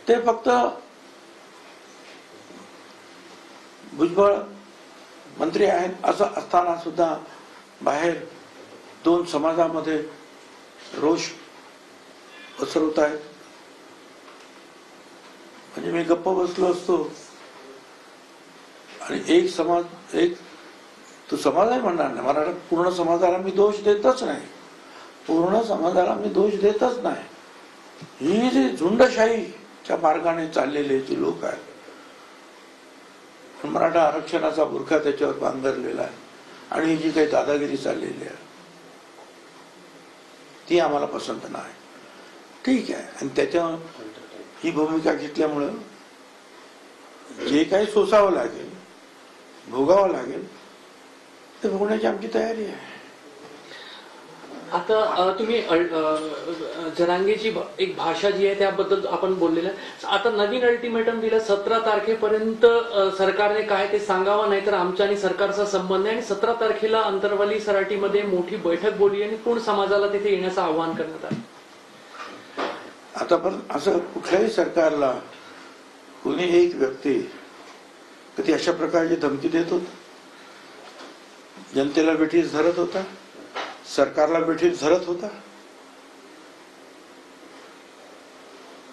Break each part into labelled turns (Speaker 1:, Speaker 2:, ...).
Speaker 1: ते फक्त भुजबळ मंत्री आहेत असं असताना सुद्धा बाहेर दोन समाजामध्ये रोष पसरवत आहेत. म्हणजे मी गप्प बसलो असतो आणि एक समाज, एक तो समाज आहे म्हणणार नाही, मराठा पूर्ण समाजाला मी दोष देतच नाही, पूर्ण समाजाला मी दोष देतच नाही. ही जी झुंडशाहीच्या मार्गाने चाललेले जे लोक आहेत, मराठा आरक्षणाचा बुरखा त्याच्यावर पांघरलेला आहे आणि ही जी काही दादागिरी चाललेली आहे ती आम्हाला पसंत नाही. ठीक आहे, आणि त्याच्या ही भूमिका घेतल्यामुळं जे काही सोसावं लागेल, भोगावं लागेल, ते भोगण्याची आमची तयारी आहे.
Speaker 2: आता तुम्ही जरांगेची एक भाषा जी आहे त्याबद्दल आपण बोललेलं आहे. आता नवीन अल्टिमेटम दिलं 17 तारखेपर्यंत सरकारने काय ते सांगावं, नाहीतर आमच्या आणि सरकारचा संबंध आहे. आणि 17 तारखेला अंतरवाली सराटीमध्ये मोठी बैठक बोलली आणि पूर्ण समाजाला तिथे येण्याचं आवाहन करण्यात आलं.
Speaker 1: आतापर्यंत असं कुठल्याही सरकारला कोणी एक व्यक्ती कधी अशा प्रकारची धमकी देत होता, जनतेला बेठीस धरत होता, सरकारला बेठीस धरत होता?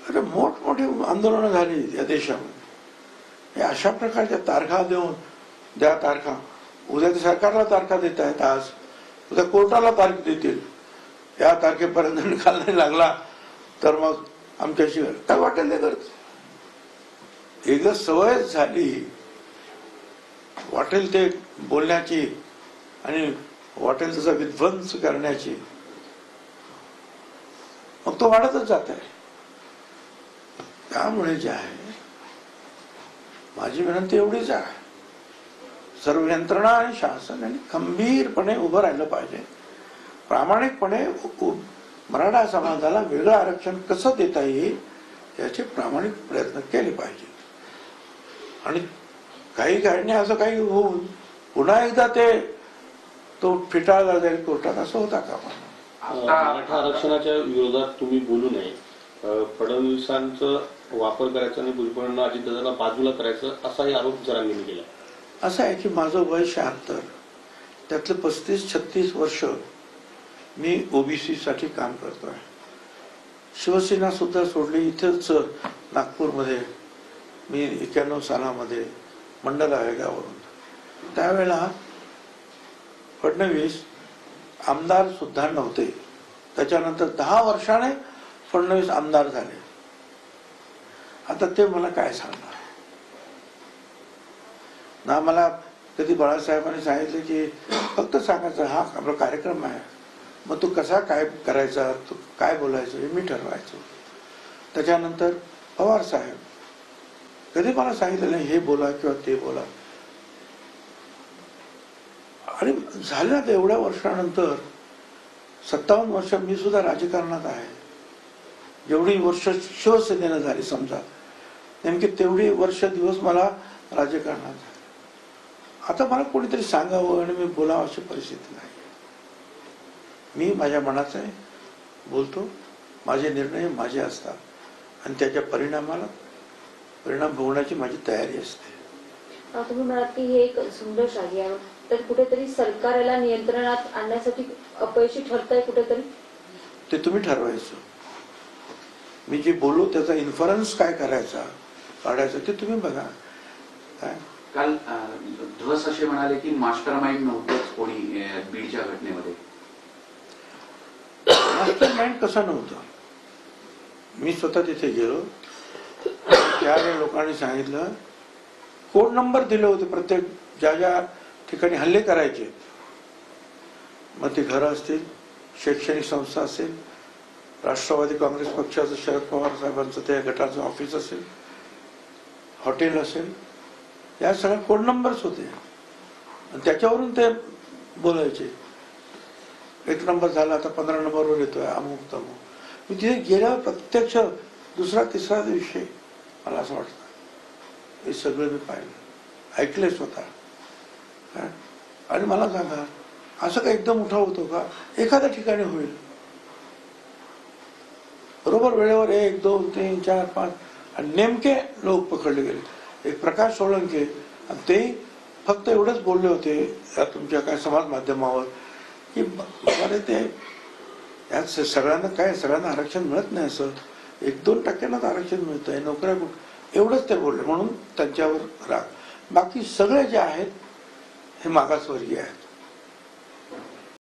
Speaker 1: अरे मोठमोठी आंदोलनं झाली या देशामध्ये. अशा प्रकारच्या तारखा देऊन द्या तारखा, उद्या सरकारला तारखा देत आहेत, आज उद्या कोर्टाला तारीख देतील, या तारखेपर्यंत निकाल नाही लागला तर मग आमच्याशी काय वाटेल ते करत. एकदा सवय झाली वाटेल ते बोलण्याची आणि वाटेल तसा विध्वंस करण्याची, मग तो वाढतच जात आहे. त्यामुळे जे आहे माझी विनंती एवढीच आहे, सर्व यंत्रणा आणि शासन यांनी खंबीरपणे उभं राहिलं पाहिजे. प्रामाणिकपणे मराठा समाजाला वेगळं आरक्षण कसं देता येईल याचे प्रामाणिक प्रयत्न केले पाहिजे. आणि काही काळाने असं काही होऊन पुन्हा एकदा तो फिटाळला जाईल कोर्टात, असं होता का?
Speaker 3: मराठा आरक्षणाच्या विरोधात तुम्ही बोलू नये, फडणवीसांचा वापर करायचा आणि भुजबळांना अजितदादांना बाजूला करायचं असाही आरोप जरांगेंनी केला.
Speaker 1: असं आहे की माझं वय 76, त्यातलं 35-36 वर्ष मी ओबीसी साठी काम करतोय. शिवसेना सुद्धा सोडली. इथेच नागपूरमध्ये मी 91 सालामध्ये मंडल आयोगावरून, त्यावेळेला फडणवीस आमदार सुद्धा नव्हते. त्याच्यानंतर 10 वर्षाने फडणवीस आमदार झाले. आता ते मला काय सांगणार ना. मला कधी बाळासाहेबांनी सांगितलं की फक्त सांगायचं हा आपला कार्यक्रम आहे, मग तू कसा काय करायचा, तू काय बोलायचं हे मी ठरवायचो. त्याच्यानंतर पवार साहेब कधी मला सांगितलं नाही हे बोला किंवा ते बोला. आणि झालं ना एवढ्या वर्षानंतर 57 वर्ष मी सुद्धा राजकारणात आहे. जेवढी वर्ष शिवसेनेनं झाली समजा, नेमकी तेवढी वर्ष दिवस मला राजकारणात झाले. आता मला कोणीतरी सांगावं आणि मी बोलावं अशी परिस्थिती नाही. मी माझ्या मनाचं आहे, बोलतो. माझे निर्णय माझे असतात आणि त्याच्या परिणाम भोगण्याची माझी तयारी असते.
Speaker 4: तुम्ही म्हणाल की हे एक झुंडशाही आहे, तर कुठेतरी सरकार याला नियंत्रणात आणण्यासाठी अपयशी ठरतंय कुठेतरी?
Speaker 1: ते तुम्ही ठरवायचं. मी जे बोलू त्याचा इन्फरन्स काय करायचा, काढायचा ते तुम्ही बघा. काय
Speaker 5: काल धस असे म्हणाले की मास्टर माइंड नव्हतंच कोणी बीडच्या घटनेमध्ये.
Speaker 1: मास्टर माइंड कसं नव्हतं? मी स्वतः तिथे गेलो, त्यावेळी लोकांनी सांगितलं, कोड नंबर दिले होते प्रत्येक ज्या ज्या ठिकाणी हल्ले करायचे. मग ते घरं असतील, शैक्षणिक संस्था असेल, राष्ट्रवादी काँग्रेस पक्षाचं शरद पवार साहेबांचं त्या गटाचं ऑफिस असेल, हॉटेल असेल, या सगळ्या कोड नंबर्स होते आणि त्याच्यावरून ते बोलायचे. 1 नंबर झाला, आता 15 नंबरवर येतोय, अमुक तमुक. मी तिथे गेल्यावर प्रत्यक्ष दुसरा तिसरा दिवशी मला असं वाटतं हे सगळं मी पाहिलं, ऐकले स्वतः. आणि मला सांगा, असं का एकदम उठाव होतो का? एखाद्या ठिकाणी होईल, बरोबर वेळेवर 1, 2, 3, 4, 5 आणि नेमके लोक पकडले गेले. एक प्रकाश सोळंके, आणि ते फक्त एवढंच बोलले होते या तुमच्या काय समाज माध्यमावर की बरे ते यात सगळ्यांना आरक्षण मिळत नाही, असं 1-2% आरक्षण मिळत आहे, नोकऱ्या कुठं, एवढंच ते बोलले. म्हणून त्यांच्यावर राग. बाकी सगळे जे आहेत हे मागासवर्गीय आहेत.